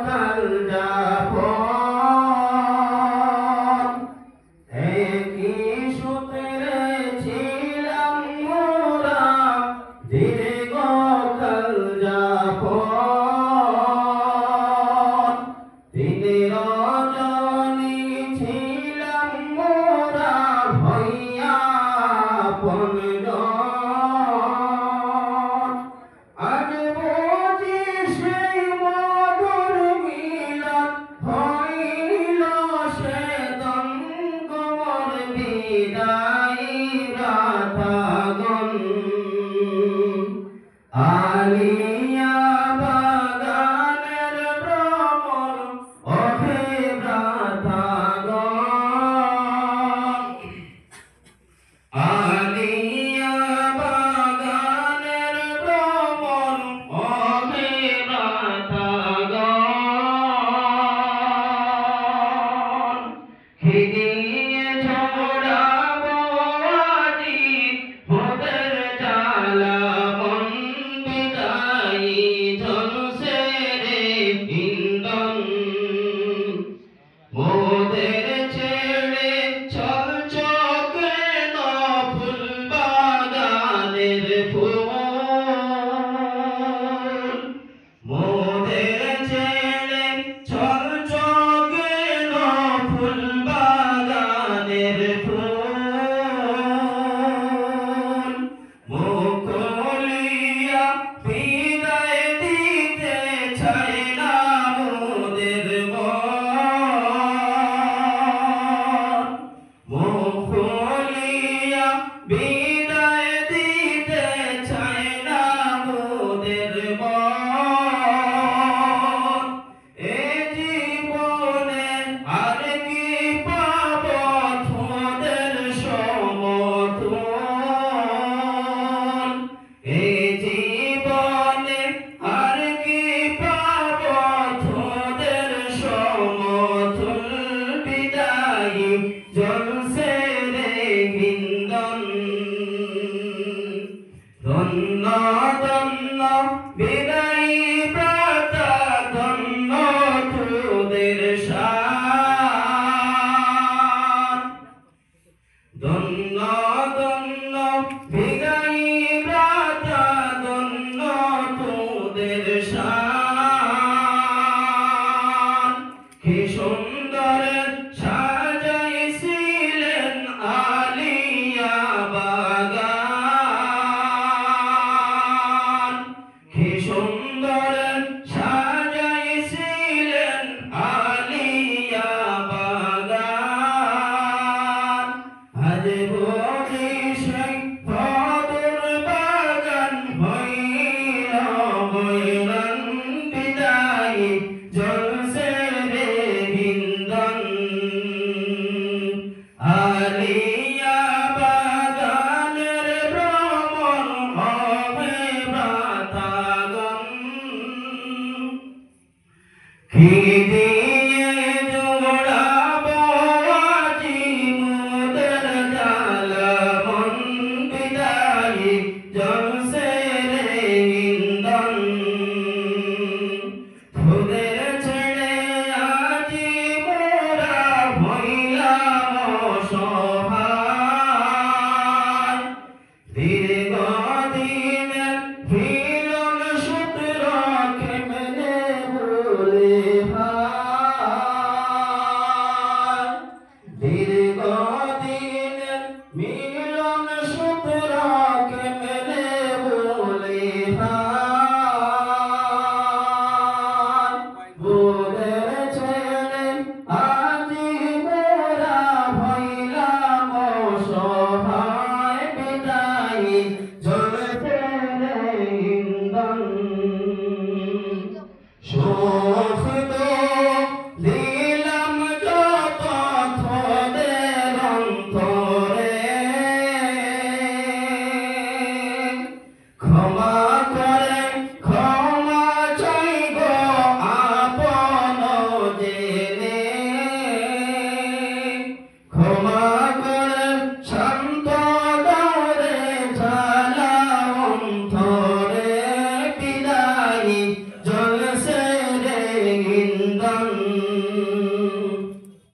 কাল যাপন একই সূত্রে ছিলাম মোরা দীর্ঘ কাল যাপন তিনি রজনী ছিলাম মোরা ভইয়া আপনজন আজ বুঝি সেই মধুর মিলন হইল সেদন কমর বিদায়ী রাতাগণ আলিয়া বাগানের ভ্রমর ওহে ভ্রাতাগণ আলিয়া বাগানের ভ্রমর ওহে ভ্রাতাগণ খিদিয়ে ছড়াবো আজি মোদের জ্বালা মন বিদায়ী ঝলসে রে ইন্ধন মোদের ছেড়ে চল চোখে ফুল বাগানের ফুল মোদের ছেড়ে চল চোখে ফুল বাগানের ফুল মুখ খুলিয়া বিদায় দিতে চায় না মোদের মন মুখ খুলিয়া বিদায় দিতে চায় না মোদের মন এ জীবনে আর কি পাব তোদের সমতুল এ জীবনে আর কি পাব তোদের সমতুল বিদায়ী জলসে রে হিন্দন ধন্য ধন্য বিদায়ী প্রাতা ধন্য তোদের শান ধন্য ধন্য বিদায়ী প্রাতা ধন্য তোদের শান কি সুন্দর সাজাইছিলেন আলিয়া বাগান কি সুন্দর সাজাইছিলেন আলিয়া বাগান আজ বুঝি সেই মধুর বাগান হইল ময়ূরন বিদায়ী জলসে রে হিন্দন আলিয়া বাগানের ভ্রমর হবে ভ্রাতাগণ কি দিয়ে জোড়াবো আজি মোদের জ্বালা মন বিদায়ী জলসে রে ইন্ধন তোদের ছেড়ে আজি মোরা হইলাম অসহায় দীর্ঘ দিনের মিলন সূত্র কেমনে ভুলে ভাই দীর্ঘ দিনের মিলন সূত্র কেমনে ভুলে ভাই মোদের ছেড়ে আজি মোরা হইলাম অসহায় বিদায়ী জলসে রে ইন্ধন সুখ দুঃখ দিলাম যত তোদের অন্তরে ক্ষমা করে ক্ষমা চাই গো আপন যে